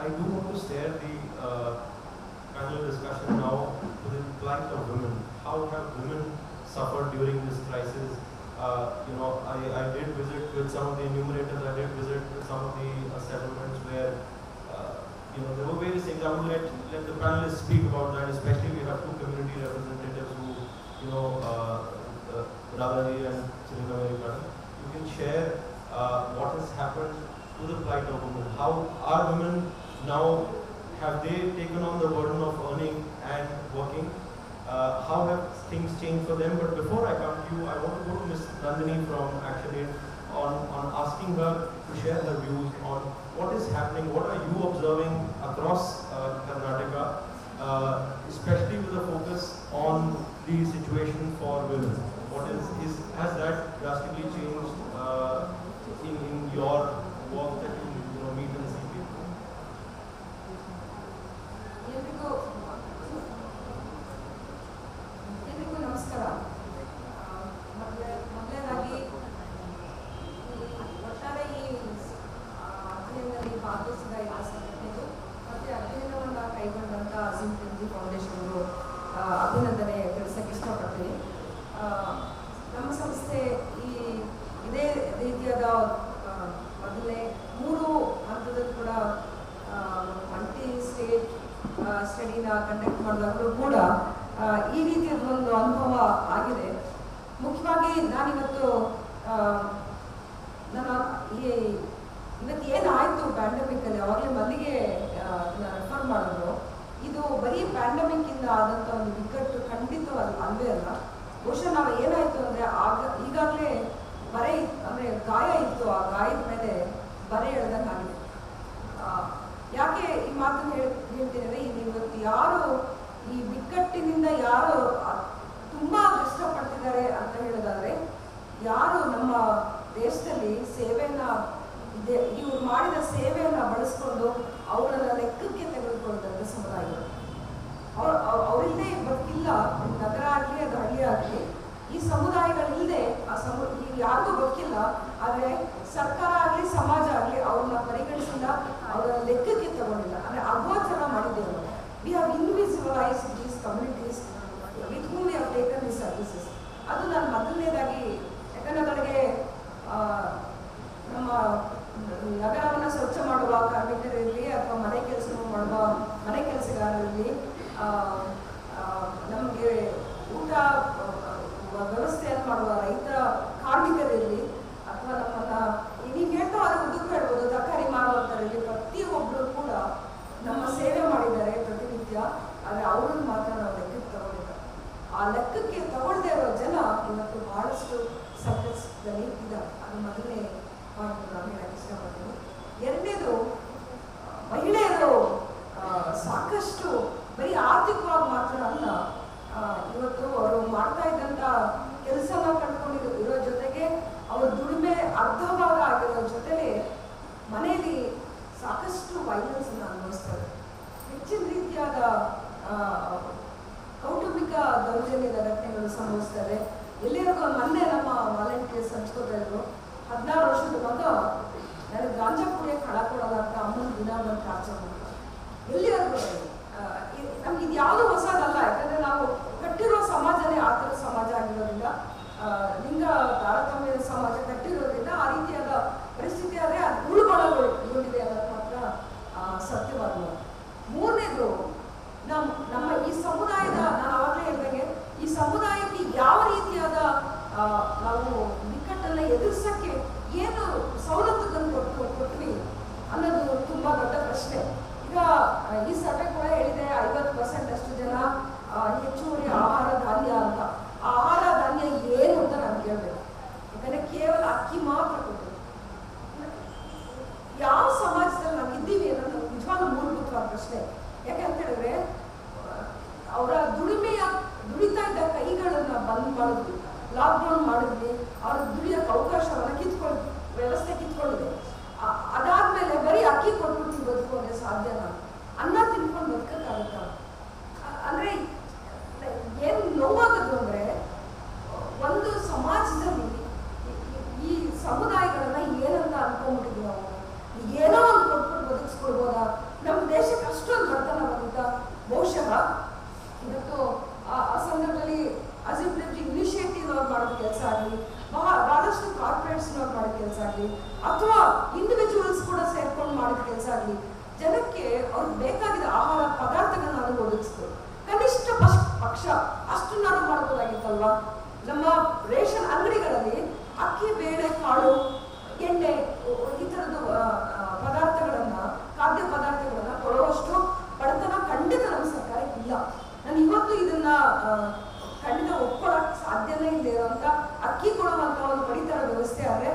I do want to steer the panel discussion now to the plight of women. How have women suffered during this crisis? I did visit with some of the enumerators, I did visit with some of the settlements where, there were various things. I would let the panelists speak about that, especially we have two community representatives who, Radhani and Selina Americana. You can share what has happened to the plight of women. How are women now, have they taken on the burden of earning and working? How have things changed for them? But before I come to you, I want to go to Ms. Nandini from ActionAid on asking her to share her views on what is happening, what are you observing across Karnataka, especially with a focus on the situation for women. What has that drastically changed in your work that you meet and see people? ಎಲ್ರಿಗೂ ನಮಸ್ಕಾರ. ಮೊದಲನೇದಾಗಿ ಒಟ್ಟಾರೆ ಈ ಅಧ್ಯಯನದಲ್ಲಿ ಭಾಗವಹಿಸಿದ ಎಲ್ಲ ಸಂಘಟನೆಗಳು ಮತ್ತು ಅಧ್ಯಯನವನ್ನು ಕೈಗೊಂಡಂಥ ಅಜೀಂ ಪ್ರೇಮ್ಜಿ ಫೌಂಡೇಶನ್ ಅವರು ಅಭಿನಂದನೆ ತಿಳಿಸೋಕ್ಕೆ ಇಷ್ಟಪಡ್ತೀನಿ. ನಮ್ಮ ಸಂಸ್ಥೆ ಇದೇ ರೀತಿಯಾದ ಮೊದಲನೇ 3 ಹಂತದಲ್ಲಿ ಕೂಡ ಮಲ್ಟಿ ಸ್ಟೇಟ್ ಸ್ಟಡಿನ ಕಂಡಕ್ಟ್ ಮಾಡಿದಾಗಲೂ ಕೂಡ ಈ ರೀತಿಯಾದ ಒಂದು ಅನುಭವ ಆಗಿದೆ. ಮುಖ್ಯವಾಗಿ ನಾನಿವತ್ತು ಇವತ್ತು ಏನಾಯಿತು ಪ್ಯಾಂಡಮಿಕಲ್ಲಿ, ಅವಾಗಲೇ ಮಲ್ಲಿಗೆ ರೆಫರ್ ಮಾಡಿದ್ರು. ಇದು ಬರೀ ಪ್ಯಾಂಡಮಿಕ್ಕಿಂದ ಆದಂಥ ಒಂದು ಬಿಕ್ಕಟ್ಟು ಖಂಡಿತ ಅಲ್ವೇ ಅಲ್ಲ. ಬಹುಶಃ ನಾವು ಏನಾಯಿತು ಅಂದರೆ ಈಗಾಗಲೇ ಬರೆ ಅಂದರೆ ಗಾಯ ಇತ್ತು, ಆ ಗಾಯದ ಮೇಲೆ ಬರೆ ಎಳೆದಂಗೆ ಆಗಿದೆ. ಯಾಕೆ ಈ ಮಾತನ್ನು ಹೇಳ್ತೀನಿ ಅಂದರೆ, ಇವತ್ತು ಯಾರು ಈ ಬಿಕ್ಕಟ್ಟಿನಿಂದ ಯಾರು ತುಂಬ ಕಷ್ಟಪಡ್ತಿದ್ದಾರೆ ಅಂತ ಹೇಳೋದಾದರೆ, ಯಾರು ನಮ್ಮ ದೇಶದಲ್ಲಿ ಸೇವೆಯನ್ನು ಇವ್ರು ಮಾಡಿದ ಸೇವೆಯನ್ನು ಬಳಸ್ಕೊಂಡು ಅವರನ್ನ ಲೆಕ್ಕಕ್ಕೆ ತೆಗೆದುಕೊಳ್ಳುವಂಥ ಸಮುದಾಯಗಳು, ಅವರಿಲ್ಲದೆ ಬದುಕಿಲ್ಲ. ನಗರ ಆಗಲಿ ಅದು ಹಳ್ಳಿ ಆಗಲಿ, ಈ ಸಮುದಾಯಗಳಿಲ್ಲದೆ ಯಾರಿಗೂ ಬದುಕಿಲ್ಲ. ಆದರೆ ಸರ್ಕಾರ ಆಗಲಿ ಸಮಾಜ ಆಗಲಿ ಅವ್ರನ್ನ ಪರಿಗಣಿಸಿಲ್ಲ, ಅವರ ಲೆಕ್ಕಕ್ಕೆ ತಗೊಂಡಿಲ್ಲ. ಅಂದರೆ ಅಗೋಚರ ಮಾಡಿದ್ದೇವೆ. We have invisibilised these communities with whom we have taken the services. ಅದು ನಾನು ಮೊದಲನೇದಾಗಿ, ಯಾಕಂದರೆ ನನಗೆ ನಮ್ಮ ನಗರವನ್ನು ಸ್ವಚ್ಛ ಮಾಡುವ ಕಾರ್ಮಿಕರಿರಲಿ ಅಥವಾ ಮನೆ ಕೆಲಸ ಮಾಡುವ ಮನೆ ಕೆಲಸಗಾರರಿರಲಿ, ನಮಗೆ ಊಟ ವ್ಯವಸ್ಥೆಯನ್ನು ಮಾಡುವ ರೈತ ಕಾರ್ಮಿಕರಿರಲಿ, ಅಥವಾ ನಮ್ಮನ್ನು ನೀವು ಹೇಳ್ತಾ ಹೋದರೆ ಉದ್ದಕ್ಕೂ ಹೇಳ್ಬೋದು ತರಕಾರಿ ಮಾರುವಂಥವರಿರಲಿ, ಪ್ರತಿಯೊಬ್ಬರು ಕೂಡ ನಮ್ಮ ಸೇವೆ ಮಾಡಿದ್ದಾರೆ ಪ್ರತಿನಿತ್ಯ. ಆದರೆ ಅವ್ರನ್ನ ಮಾತ್ರ ನಾವು ಲೆಕ್ಕಕ್ಕೆ ತಗೊಂಡಿದ್ದಾರೆ. ಆ ಲೆಕ್ಕಕ್ಕೆ ತಗೊಳ್ಳದೇ ಇರೋ ಜನ ಇವತ್ತು ಬಹಳಷ್ಟು ಸಂಕಷ್ಟದಲ್ಲಿ ಇದ್ದಾರೆ. ಅದು ಮೊದಲನೇ ಪಾಯಿಂಟ್ ನಾನು ಹೇಳಕ್ಕೆ ಇಷ್ಟಪಡ್ತೀನಿ. ಎರಡನೇದು, ಮಹಿಳೆಯರು ಸಾಕಷ್ಟು ಬರೀ ಆರ್ಥಿಕವಾಗಿ ಮಾತ್ರ ಅಲ್ಲ, ಇವತ್ತು ಅವರು ಮಾಡ್ತಾ ಇದ್ದಂಥ ಕೆಲಸನ ಕಂಡುಕೊಂಡಿರೋ ಜೊತೆಗೆ ಅವ್ರ ದುಡಿಮೆ ಅರ್ಧ ಭಾಗ ಆಗಿರೋ ಜೊತೆಲೆ ಮನೆಯಲ್ಲಿ ಸಾಕಷ್ಟು ವೈಲೆನ್ಸನ್ನು ಅನುಭವಿಸ್ತಾರೆ. ಹೆಚ್ಚಿನ ರೀತಿಯಾದ ಕೌಟುಂಬಿಕ ದೌರ್ಜನ್ಯದ ಘಟನೆಗಳು ಸಂಭವಿಸ್ತವೆ. ಎಲ್ಲಿವರೆಗೂ ಮೊನ್ನೆ ನಮ್ಮ ವಾಲಂಟಿಯರ್ಸ್ ಹಂಚ್ಕೋತಾ ಇದ್ರು, 16 ವರ್ಷದ ಮಗ ನನಗೆ ಗಾಂಜಾ ಕುಡಿಯೋಕ್ಕೆ ಹಣ ಕೊಡೋಲ್ಲ ಅಂತ ಅಮ್ಮನ ದಿನ ಬಂದು ಟಾರ್ಚರ್ ಮಾಡ್ತಾರೆ. ಎಲ್ಲಿವರೆಗೂ ನಮ್ಗೆ ಇದು ಯಾವುದೂ ಹೊಸದಲ್ಲ. ಯಾಕಂದರೆ ನಾವು ಕಟ್ಟಿರೋ ಸಮಾಜನೇ ಆ ಥರ ಸಮಾಜ ಆಗಿರೋದ್ರಿಂದ, ಲಿಂಗ ತಾರತಮ್ಯದ ಸಮಾಜ ಕಟ್ಟಿರೋದ್ರಿಂದ ಆ ರೀತಿಯಾದ ಪರಿಸ್ಥಿತಿ ಆದರೆ ಅದು ಉಳ್ಗೊಳ್ಳಗೊಂಡಿದೆ ಅನ್ನೋದು ಮಾತ್ರ ಸತ್ಯವಾದ. ಮೂರನೇದು, ನಮ್ಮ ಈ ಸಮುದಾಯದ, ನಾನು ಆವಾಗಲೇ ಹೇಳಿದಾಗೆ, ಈ ಸಮುದಾಯಕ್ಕೆ ಯಾವ ರೀತಿಯಾದ ನಾವು ಬಿಕ್ಕಟ್ಟನ್ನು ಎದುರಿಸೋಕ್ಕೆ ಏನು ಸವಲತ್ತುಗಳನ್ನು ಕೊಟ್ವಿ ಅನ್ನೋದು ತುಂಬ ದೊಡ್ಡ ಪ್ರಶ್ನೆ. ಈಗ ಈ ಸರ್ವೆ ಕೂಡ ಹೇಳಿದೆ 50% ಅಷ್ಟು ಜನ ಹೆಚ್ಚುವರಿ ಆಹಾರ ಧಾನ್ಯ ಅಂತ. ಆಹಾರ ಧಾನ್ಯ ಏನು ಅಂತ ನಾನು ಕೇಳಬೇಕು. ಯಾಕಂದರೆ ಕೇವಲ ಅಕ್ಕಿ ಮಾತ್ರ ಕೊಟ್ಟು ಯಾವ ಸಮಾಜದಲ್ಲಿ ನಾವು ಇದ್ದೀವಿ ಅನ್ನೋದು ನಿಜವಾದ ಮೂಲಭೂತವಾದ ಪ್ರಶ್ನೆ. ಯಾಕಂತ ಹೇಳಿದ್ರೆ, ಅವರ ದುಡಿತಾ ಇದ್ದ ಕೈಗಳನ್ನು ಬಂದ್ ಮಾಡಿದ್ವಿ, ಲಾಕ್ಡೌನ್ ಮಾಡಿದ್ವಿ, ಅವ್ರ ದುಡಿಯೋಕ್ಕೆ ಅವಕಾಶವನ್ನು ವ್ಯವಸ್ಥೆ ಕಿತ್ಕೊಂಡಿದೆ. ಅದಾದ್ಮೇಲೆ ಬರೀ ಅಕ್ಕಿ ಕೊಟ್ಬಿಟ್ಟು ಬದುಕೋದ್ರೆ ಸಾಧ್ಯನಾ? ಅನ್ನ ತಿನ್ಕೊಂಡು ಬದುಕಕ್ಕಾಗುತ್ತಾ? ಅಂದರೆ ಏನು ನೋವಾಗೋದು ಅಂದರೆ, ಒಂದು ಸಮಾಜದಲ್ಲಿ ಈ ಸಮುದಾಯಗಳನ್ನ ಏನಂತ ಅನ್ಕೊಂಡ್ಬಿಟ್ಟಿದ್ವಿ ನಾವು. ಏನೋ ಒಂದು ಕೊಟ್ಬಿಟ್ಟು ಬದುಕಿಸ್ಕೊಳ್ಬೋದಾ? ನಮ್ಮ ಆಗಲಿ ಅಥವಾ ಇಂಡಿವಿಜುವಲ್ಸ್ ಕೂಡ ಸೇರ್ಕೊಂಡು ಮಾಡಿದ ಕೆಲಸ ಆಗಲಿ, ಜನಕ್ಕೆ ಅವ್ರಿಗೆ ಬೇಕಾಗಿದ್ದ ಆಹಾರ ಪದಾರ್ಥಗಳನ್ನ ಅದು ಒದಗಿಸ್ತು. ಕನಿಷ್ಠ ಪಕ್ಷ ಅಷ್ಟನ್ನಾರು ಮಾಡ್ಬೋದಾಗಿತ್ತಲ್ವಾ? ನಮ್ಮ ರೇಷನ್ ಅಂಗಡಿಗಳಲ್ಲಿ ಅಕ್ಕಿ, ಬೇಳೆ, ಕಾಳು, ಎಣ್ಣೆ ಈ ಥರದ್ದು ಪದಾರ್ಥಗಳನ್ನ, ಖಾದ್ಯ ಪದಾರ್ಥಗಳನ್ನ ಕೊಡುವಷ್ಟು ಬಡತನ ಖಂಡಿತ ನಮ್ಮ ಸರ್ಕಾರಕ್ಕೆ ಇಲ್ಲ. ನಾನು ಇವತ್ತು ಇದನ್ನ ಖಂಡಿತ ಒಪ್ಕೊಳ್ಳೋಕೆ ಸಾಧ್ಯನೇ ಇಲ್ಲ ಅಂತ. ಅಕ್ಕಿ ಕೊಡುವಂತ ಒಂದು ಪಡಿತರ ವ್ಯವಸ್ಥೆ ಆದರೆ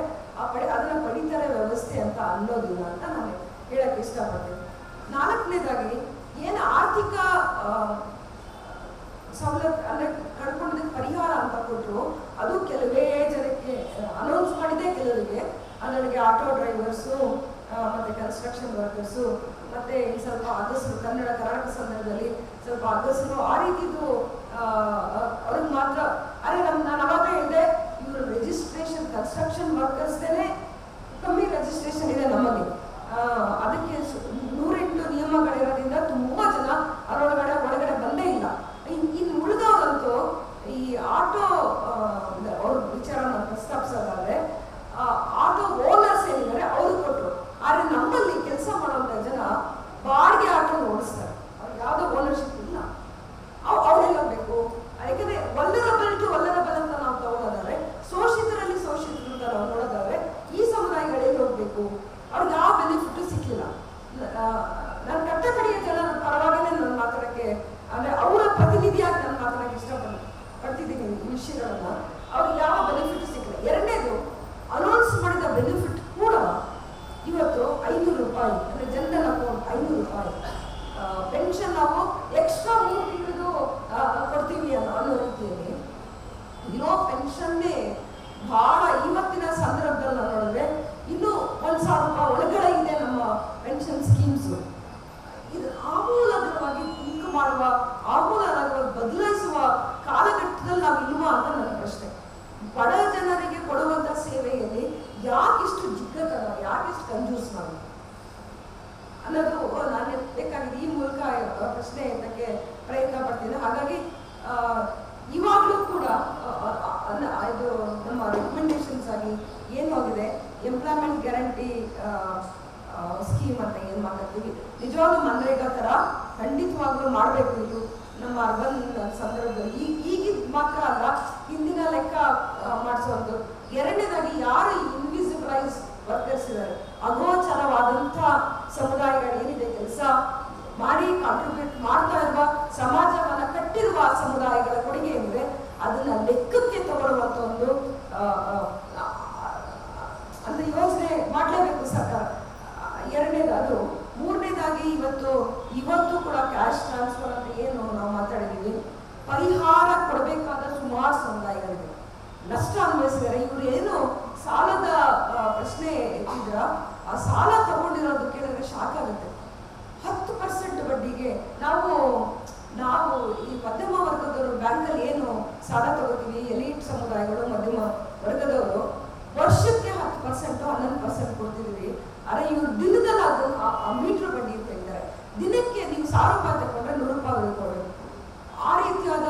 ಅದನ್ನ ಪಡಿತರ ವ್ಯವಸ್ಥೆ ಅಂತ ಅನ್ನೋದಿಲ್ಲ ಅಂತ ನಾನು ಹೇಳಕ್ ಇಷ್ಟಪಡ್ತೀನಿ. ನಾಲ್ಕನೇದಾಗಿ ಏನು ಆರ್ಥಿಕ ಸವಲತ್ತು ಅಂದ್ರೆ ಕಳ್ಕೊಂಡಿದ್ದಕ್ಕೆ ಪರಿಹಾರ ಅಂತ ಕೊಟ್ಟರು, ಅದು ಕೆಲವೇ ಜನಕ್ಕೆ ಅನೌನ್ಸ್ ಮಾಡಿದೆ. ಕೆಲವರಿಗೆ ಅದರಿಗೆ ಆಟೋ ಡ್ರೈವರ್ಸು ಮತ್ತೆ ಕನ್ಸ್ಟ್ರಕ್ಷನ್ ವರ್ಕರ್ಸು ಮತ್ತೆ ಸ್ವಲ್ಪ ಅಗಸರು, ಕರ್ನಾಟಕ ಸಂದರ್ಭದಲ್ಲಿ ಸ್ವಲ್ಪ ಅಗಸರು ಆ ರೀತಿದು ಅವ್ರಿಗೆ ಮಾತ್ರ. ನಾನು ಅವಾಗ ಹೇಳಿದೆ, ಇವರು ರಿಜಿಸ್ಟ್ರೇಷನ್ ಕನ್ಸ್ಟ್ರಕ್ಷನ್ ವರ್ಕರ್ಸ್ದೇನೆ ಕಮ್ಮಿ ರಿಜಿಸ್ಟ್ರೇಷನ್ ಇದೆ ನಮಗೆ. ಅದಕ್ಕೆ 108 ನಿಯಮಗಳಿರೋದ್ರಿಂದ ತುಂಬಾ ಜನ ಒಳಗಡೆ ಬಂದೇ ಇಲ್ಲ. ಇನ್ನು ಉಳಿದವರಂತೂ ಈ ಆಟೋ ಅವ್ರ ವಿಚಾರ ನಾನು ಪ್ರಸ್ತಾಪಿಸೋದಾದ್ರೆ, ಆಟೋ ಓನರ್ಸ್ ಏನಿದ್ದಾರೆ ಅವರು ಕೊಟ್ಟರು. ಆದ್ರೆ ನಮ್ಮಲ್ಲಿ ಕೆಲಸ ಮಾಡುವಂತ ಜನ ಬಾಡಿಗೆ ಆಟೋ ಓಡಿಸ್ತಾರೆ, ಅವ್ರಿಗೆ ಯಾವುದೋ ಓನರ್ಶಿಪ್ ಇಲ್ಲ. ಅವರೆಲ್ಲ ಬೇಕು. ಯಾಕಂದ್ರೆ ವಲ್ಲರಬಲ್ ಟು ವಲ್ಲರಬಲ್ ಅಂತ ನಾವು ತಗೊಳ್ಳೋದಾದ್ರೆ, ಶೋಷಿತರಲ್ಲಿ ಶೋಷಿತರು ಅಂತ ನಾವು ನೋಡೋದಾದ್ರೆ ಈ ಸಮುದಾಯಗಳಿಗೆ ಹೋಗ್ಬೇಕು. ಅವ್ರಿಗೆ ಯಾವ ಬೆನಿಫಿಟ್ ಸಿಕ್ಕಿಲ್ಲ. ನಾನು ಕಟ್ಟಕಡೆಯ ಜನರ ಪರವಾಗಿನೇ ನಾನು ಮಾತಾಡಕ್ಕೆ, ಅಂದ್ರೆ ಅವರ ಪ್ರತಿನಿಧಿಯಾಗಿ ನಾನು ಮಾತಾಡಕ್ಕೆ ಇಷ್ಟಪಡ್ತಿದ್ದೀನಿ ಈ ವಿಷಯಗಳನ್ನ. ಅವ್ರಿಗೆ ಯಾವ ಬೆನಿಫಿಟ್ ಸಿಕ್ಕಿಲ್ಲ. ಎರಡನೇದು, ಅನೌನ್ಸ್ ಮಾಡಿದ ಬೆನಿಫಿಟ್ ಕೂಡ ಇವತ್ತು 500 ರೂಪಾಯಿ, ಅಂದ್ರೆ ಜನರಲ್ ಅಕೌಂಟ್ 500 ರೂಪಾಯಿ ಪೆನ್ಷನ್ ನಾವು ಎಕ್ಸ್ಟ್ರಾ 3 ತಿಂಗಳು ಕೊಡ್ತೀವಿ ಅನ್ನೋ ರೀತಿಯಲ್ಲಿ ಇರೋ ಪೆನ್ಷನ್ನೇ ಬಹಳ ಇವತ್ತಿನ ಸಂದರ್ಭದಲ್ಲಿ ನೋಡಿದ್ರೆ ಇನ್ನೂ 1,000 ರೂಪಾಯಿ ಒಳಗಡೆ ಇದೆ ನಮ್ಮ ಪೆನ್ಷನ್ ಸ್ಕೀಮ್ಸ್. ಇದು ಆಮೂಲಾಗ್ರವಾಗಿ ಥಿಂಕ್ ಮಾಡುವ, ಆಮೂಲಾಗ್ರವಾಗಿ ಬದಲಾಯಿಸುವ ಕಾಲಘಟ್ಟದಲ್ಲಿ ನಾವು ಇಲ್ವಾ ಅಂತ ನನ್ನ ಪ್ರಶ್ನೆ. ಬಡ ಜನರಿಗೆ ಕೊಡುವಂತ ಸೇವೆಯಲ್ಲಿ ಯಾಕಿಷ್ಟು ಜಿಗ್ಗತನ, ಯಾಕಿಷ್ಟು ಕಂಜೂಸ್ ನಾವು ಅನ್ನೋದು ನಾನು ಬೇಕಾಗಿದೆ. ಈ ಮೂಲಕ ಪ್ರಶ್ನೆ ಎತ್ತಕ್ಕೆ ಪ್ರಯತ್ನ ಪಡ್ತೀನಿ. ಹಾಗಾಗಿ ಇವಾಗಲೂ ಕೂಡ ಇದು ನಮ್ಮ ರೆಕಮೆಂಡೇಶನ್ಸ್ ಆಗಿ ಏನು ಆಗಿದೆ, ಎಂಪ್ಲಾಯ್ಮೆಂಟ್ ಗ್ಯಾರಂಟಿ ಸ್ಕೀಮ್ ಅಂತ ಏನು ಮಾತಾಡ್ತೀವಿ, ನಿಜವಾಗ್ಲೂ ಮನ್ರೇಗಾ ಥರ ಖಂಡಿತವಾಗ್ಲೂ ಮಾಡಬೇಕು. ಇದು ನಮ್ಮ ಅರ್ಬನ್ ಸಂದರ್ಭದಲ್ಲಿ ಈಗಿದ್ ಮಾತ್ರ ಅಲ್ಲ, ಹಿಂದಿನ ಲೆಕ್ಕ ಮಾಡಿಸೋದು. ಎರಡನೇದಾಗಿ ಯಾರು ಇನ್ವಿಸಿಬಲೈಸ್ ವರ್ಕರ್ಸ್ ಇದ್ದಾರೆ, ಅಗೋಚರವಾದಂಥ ಸಮುದಾಯಗಳು ಏನಿದೆ, ಕೆಲಸ ಮಾಡಿ ಕಾಂಟ್ರಿಬ್ಯೂಟ್ ಮಾಡ್ತಾ ಇರುವ, ಸಮಾಜವನ್ನ ಕಟ್ಟಿರುವ ಸಮುದಾಯಗಳ ಕೊಡುಗೆ ಏನಿದೆ ಅದನ್ನ ಲೆಕ್ಕಕ್ಕೆ ತಗೊಳ್ಳುವಂತ ಒಂದು ಅಂತ ಯೋಚನೆ ಮಾಡಲೇಬೇಕು ಸರ್ಕಾರ. ಎರಡನೇದು ಅದು. ಮೂರನೇದಾಗಿ ಇವತ್ತು ಕೂಡ ಕ್ಯಾಶ್ ಟ್ರಾನ್ಸ್ಫರ್ ಅಂತ ಏನು ನಾವು ಮಾತಾಡಿದೀವಿ, ಪರಿಹಾರ ಕೊಡಬೇಕಾದ ಸುಮಾರು ಸಮುದಾಯಗಳಿವೆ, ನಷ್ಟ ಅನ್ವಯಿಸಿದ್ದಾರೆ. ಇವರು ಏನು ಸಾಲದ ಪ್ರಶ್ನೆ ಎತ್ತಿದ್ರ, ಆ ಸಾಲ ತಗೊಂಡಿರೋದು ಕೇಳಿದ್ರೆ ಶಾಕ್ ಆಗುತ್ತೆ. 10% ಬಡ್ಡಿಗೆ ನಾವು ಈ ಮಧ್ಯಮ ವರ್ಗದವರು ಬ್ಯಾಂಕಲ್ಲಿ ಏನು ಸಾಲ ತಗೋತೀವಿ, ಎಲೀಟ್ ಸಮುದಾಯಗಳು ಮಧ್ಯಮ ವರ್ಗದವರು ವರ್ಷಕ್ಕೆ 10% 11% ಕೊಡ್ತಿದ್ವಿ. ಆದರೆ ಇವರು ದಿನದಲ್ಲಿ ಅದನ್ನು ಆ ಮೀಟರ್ ಬಡ್ಡಿ ಅಂತ ಹೇಳ್ತಾರೆ. ದಿನಕ್ಕೆ ನೀವು 1,000 ರೂಪಾಯಿ ತಗೊಂಡ್ರೆ 100 ರೂಪಾಯಿ ಕೊಡಬೇಕು. ಆ ರೀತಿಯಾದ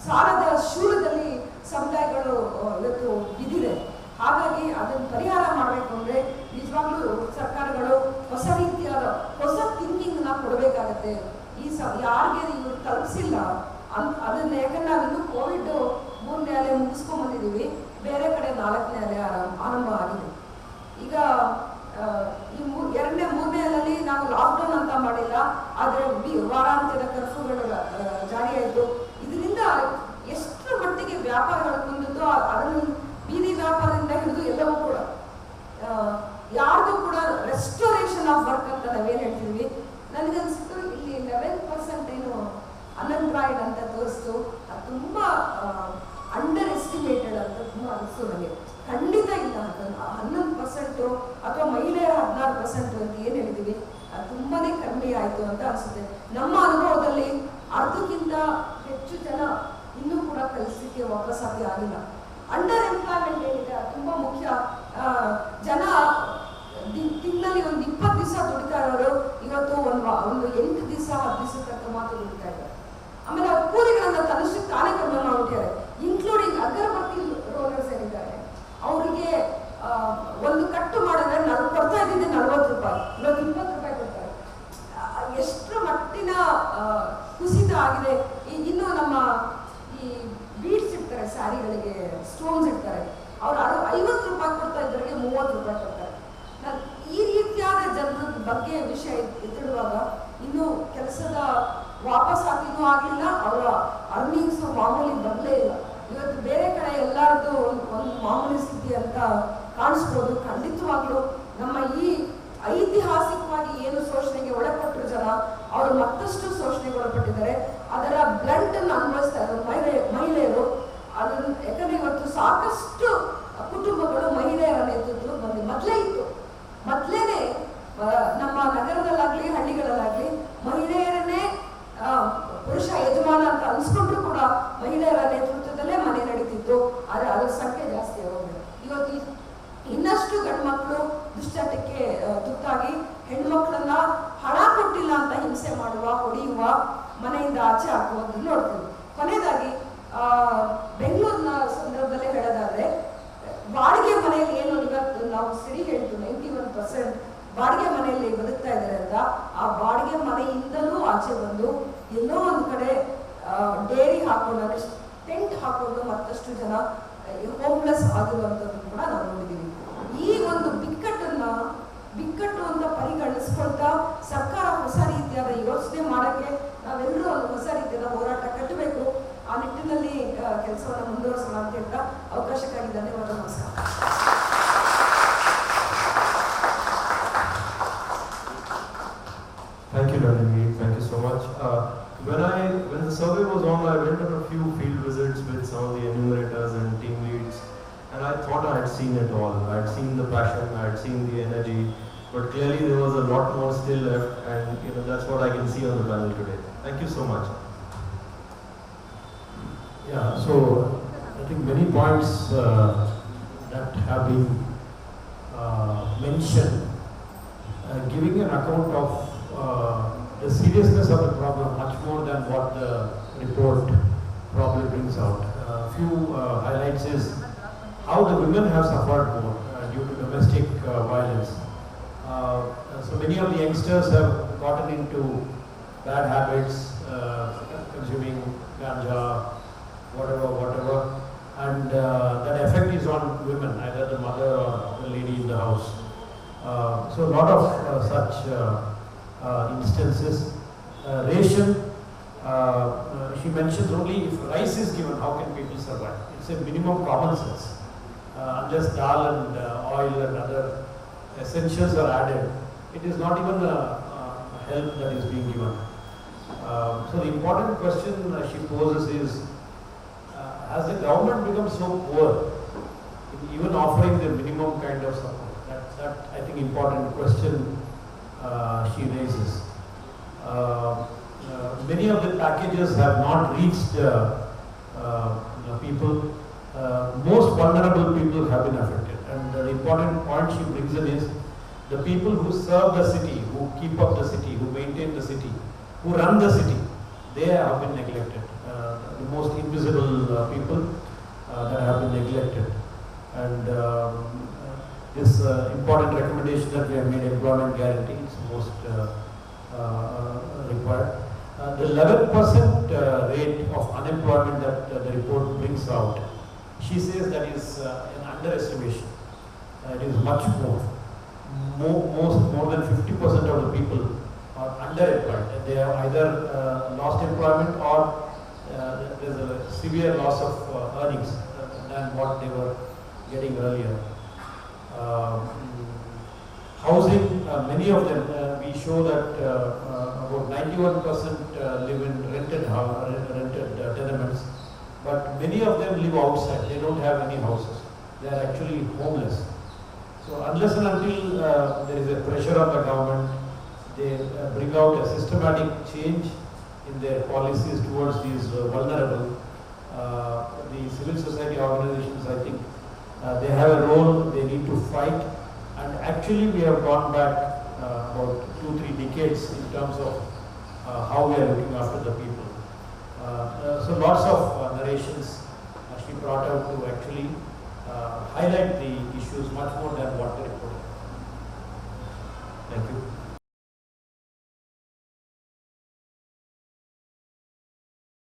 ಸಾಲದ ಶೂಲದಲ್ಲಿ ಸಮುದಾಯಗಳು ಇವತ್ತು ಬಿದ್ದಿದೆ. ಹಾಗಾಗಿ ಅದನ್ನು ಪರಿಹಾರ ಮಾಡಬೇಕು ಅಂದ್ರೆ ನಿಜವಾಗ್ಲೂ ಸರ್ಕಾರಗಳು ಹೊಸ ರೀತಿಯಾದ ಹೊಸ ಥಿಂಕಿಂಗ್ ನ ಕೊಡಬೇಕಾಗತ್ತೆ. ಯಾರಿಗೆ ಇವರು ತಲುಪಿಸಿಲ್ಲ ಅದನ್ನ, ಯಾಕಂದ್ರೆ ನಾವು ಇನ್ನು ಕೋವಿಡ್ 3ನೇ ಅಲೆ ಮುಗಿಸ್ಕೊಂಡ್ ಬಂದಿದ್ದೀವಿ, ಬೇರೆ ಕಡೆ 4ನೇ ಅಲೆ ಆರಂಭ ಆಗಿದೆ. ಈಗ ಈ 2ನೇ 3ನೇ ಅಲೆಯಲ್ಲಿ ನಾವು ಲಾಕ್ಡೌನ್ ಅಂತ ಮಾಡಿಲ್ಲ, ಆದ್ರೆ ವಾರಾಂತ್ಯದ ಕರ್ಫ್ಯೂಗಳು ಜಾರಿ ಆಯಿತು. ಇದರಿಂದ ಎಷ್ಟರ ಮಟ್ಟಿಗೆ ವ್ಯಾಪಾರಗಳು ಕುಂದಿತ್ತು, ಅದನ್ನು ಬೀದಿ ವ್ಯಾಪಾರದಿಂದ ಹಿಡಿದು ಎಲ್ಲವೂ ಕೂಡ ಯಾರ್ದು ಕೂಡ ರೆಸ್ಟೋರೇಷನ್ ಆಫ್ ವರ್ಕ್ ಅಂತ ನಾವೇನು ಹೇಳ್ತಿದ್ವಿ. ನನಗನ್ಸಿತ್ತು ಇಲ್ಲಿ 11% ಏನು ಅನ್ಎಂಪ್ಲಾಯ್ಡ್ ಅಂತ ತೋರಿಸ್ತು, ಅದು ತುಂಬಾ ಅಂಡರ್ ಎಸ್ಟಿಮೇಟೆಡ್ ಅಂತ ತುಂಬಾ ಅನಿಸ್ತು ನನಗೆ. ಖಂಡಿತ ಇಲ್ಲ, 11% ಅಥವಾ ಮಹಿಳೆಯರ 16% ಅಂತ ಏನು ಹೇಳಿದೀವಿ ಅದು ತುಂಬಾನೇ ಕಡಿಮೆ ಆಯ್ತು ಅಂತ ಅನಿಸುತ್ತೆ. ನಮ್ಮ ಅನುಭವದಲ್ಲಿ ಅರ್ಧಕ್ಕಿಂತ ಹೆಚ್ಚು ಜನ ಇನ್ನೂ ಕೂಡ ಕಲಿಸಲಿಕ್ಕೆ ವಾಪಸ್ಸಾಗಿ ಆಗಿಲ್ಲ. ಅಂಡರ್ ಎಂಪ್ಲಾಯ್ಮೆಂಟ್ ಏನಿದೆ ಅದು ತುಂಬಾ ಮುಖ್ಯ. ಜನ ತಿಂಗಳಲ್ಲಿ ಒಂದು 20 ದಿವಸ ದುಡಿತಾ ಇರೋರು ಇವತ್ತು ಒಂದು 8 ದಿವಸ 10 ದಿವಸ ತನಕ ಮಾತ್ರ ದುಡಿತಾ ಇದ್ದಾರೆ. ಆಮೇಲೆ ಅವ್ರ ಕೂಲಿಗಳನ್ನ ತನ್ನಷ್ಟಕ್ಕೆ ತಾನೇ ಕಡಿಮೆ ಮಾಡ್ಬಿಟ್ಟಿದ್ದಾರೆ, ಇನ್ಕ್ಲೂಡಿಂಗ್ ಅಗರಬತ್ತಿ ರೋಲರ್ಸ್ ಏನಿದ್ದಾರೆ 50 ರೂಪಾಯಿ ಕೊಡ್ತಾ ಇದ್ದವರಿಗೆ 30 ರೂಪಾಯಿ ಕೊಡ್ತಾರೆ. ಈ ರೀತಿಯಾದ ಜನರ ಬಗ್ಗೆ ವಿಷಯ ಎತ್ತಿಡುವಾಗ ಇನ್ನು ಕೆಲಸದ ವಾಪಸ್ ಹಾಕಿನೂ ಆಗಲಿಲ್ಲ, ಅವರ ಅರ್ನಿಂಗ್ಸ್ ಮಾಮೂಲಿ ಬರಲೇ ಇಲ್ಲ. ಇವತ್ತು ಬೇರೆ ಕಡೆ ಎಲ್ಲರದ್ದು ಒಂದು ಮಾಮೂಲಿ ಸ್ಥಿತಿ ಅಂತ ಕಾಣಿಸ್ಬೋದು. ಖಂಡಿತವಾಗ್ಲೂ ನಮ್ಮ ಈ ಐತಿಹಾಸಿಕವಾಗಿ ಏನು ಶೋಷಣೆಗೆ ಒಳಪಟ್ಟರು ಜನ, ಅವರು ಮತ್ತಷ್ಟು ಶೋಷಣೆಗೆ ಒಳಪಟ್ಟಿದ್ದಾರೆ. ಅದರ ಬ್ಲಂಟ್ ಅನ್ನು ಅನುಭವಿಸ್ತಾ ಇದ್ದಾರೆ ಮಹಿಳೆಯರು. ಅದನ್ನು ಯಾಕಂದ್ರೆ ಇವತ್ತು ಸಾಕಷ್ಟು ಕುಟುಂಬಗಳು ಮಹಿಳೆಯರ ನೇತೃತ್ವ ಮೊದಲೇ ಇತ್ತು. ಮೊದಲೇನೆ ನಮ್ಮ ನಗರದಲ್ಲಾಗ್ಲಿ ಹಳ್ಳಿಗಳಲ್ಲಾಗ್ಲಿ ಮಹಿಳೆಯರನ್ನೇ ಪುರುಷ ಯಜಮಾನ ಅಂತ ಅನ್ಸ್ಕೊಂಡ್ರು ಕೂಡ ಮಹಿಳೆಯರ ನೇತೃತ್ವದಲ್ಲೇ ಮನೆ ನಡೀತಿತ್ತು. ಆದರೆ ಅದರ ಸಂಖ್ಯೆ ಜಾಸ್ತಿ ಆಗೋಗಿದೆ. ಇವತ್ತು ಇನ್ನಷ್ಟು ಗಂಡು ಮಕ್ಕಳು ದುಶ್ಚಟಕ್ಕೆ ತುತ್ತಾಗಿ ಹೆಣ್ಮಕ್ಳನ್ನ ಹಣ ಕೊಟ್ಟಿಲ್ಲ ಅಂತ ಹಿಂಸೆ ಮಾಡುವ, ಹೊಡೆಯುವ, ಮನೆಯಿಂದ ಆಚೆ ಹಾಕುವುದನ್ನು ನೋಡ್ತೀವಿ. ಕೊನೆಯದಾಗಿ ಬೆಂಗಳೂರಿನ ಸಂದರ್ಭದಲ್ಲೇ ಹೇಳೋದಾದ್ರೆ, ಬಾಡಿಗೆ ಮನೆಯಲ್ಲಿ ಏನು ಇವತ್ತು ನಾವು ಸಿಡಿ ಹೇಳ್ತು 91% ಬಾಡಿಗೆ ಮನೆಯಲ್ಲಿ ಬದುಕ್ತಾ ಇದ್ದಾರೆ ಅಂತ, ಆ ಬಾಡಿಗೆ ಮನೆಯಿಂದಲೂ ಆಚೆ ಬಂದು ಎಲ್ಲೋ ಒಂದು ಕಡೆ ಡೇರಿ ಹಾಕೊಂಡು ಟೆಂಟ್ ಹಾಕೊಂಡು ಮತ್ತಷ್ಟು ಜನ ಹೋಮ್ಲೆಸ್ ಆಗಿರುವಂಥದ್ದನ್ನು ಕೂಡ ನಾವು ನೋಡಿದ್ದೀವಿ. ಈ ಒಂದು ಬಿಕ್ಕಟ್ಟು ಅಂತ ಪರಿಗಣಿಸ್ಕೊಳ್ತಾ ಸರ್ಕಾರ ಹೊಸ ರೀತಿಯಾದ ಯೋಚನೆ ಮಾಡೋಕ್ಕೆ ನಾವೆಲ್ಲರೂ ಒಂದು ಹೊಸ ರೀತಿಯಾದ ಹೋರಾಟ ಕಟ್ಟಬೇಕು. ಆ ನಿಟ್ಟಿನಲ್ಲಿ ಕೆಲಸವನ್ನು ಮುಂದುವರಿಸೋಣ ಅಂತ ಹೇಳ್ತಾ ಅವಕಾಶಕ್ಕಾಗಿ ಧನ್ಯವಾದ. ನಮಸ್ಕಾರ. Thank you, Nandini. Thank you so much. When the survey was on, I went on a few field visits with some of the enumerators and team leads, and I thought I had seen it all. I had seen the passion, I had seen the energy, but clearly there was a lot more still left, and that's what I can see on the panel today. Thank you so much. Yeah, so I think many points that have been mentioned, giving an account of the seriousness of the problem much more than what the report probably brings out. Few highlights is how the women have suffered more due to domestic violence. So many of the youngsters have gotten into bad habits, consuming ganja, whatever, and that effect is on women, either the mother or the lady in the house. So a lot of such instances. Ration, she mentions only if rice is given, how can people survive? It's a minimum common sense. Unless dal and oil and other essentials are added, it is not even help that is being given. So the important question she poses is, has the government become so poor in even offering the minimum kind of support? That I think important question she raises. Many of the packages have not reached people. Most vulnerable people have been affected, and the important point she brings in is the people who serve the city, who keep up the city, who maintain the city, who run the city, they have been neglected. The most invisible people that have been neglected. And this important recommendation that we have made, employment guarantee, is most required. The 11% rate of unemployment that the report brings out, she says that is an underestimation. It is much more. More than 50% of the people are underemployed. They have either lost employment or there is a severe loss of earnings than what they were getting earlier. Housing, many of them, we show that about 91% live in rented tenements, but many of them live outside. They don't have any houses. They are actually homeless. So unless and until there is a pressure on the government, they bring out a systematic change in their policies towards these vulnerable. The civil society organizations, I think, they have a role. They need to fight. And actually, we have gone back about 2-3 decades in terms of how we are looking after the people. So lots of narrations she brought out to actually highlight the issues much more than what they reported. Thank you.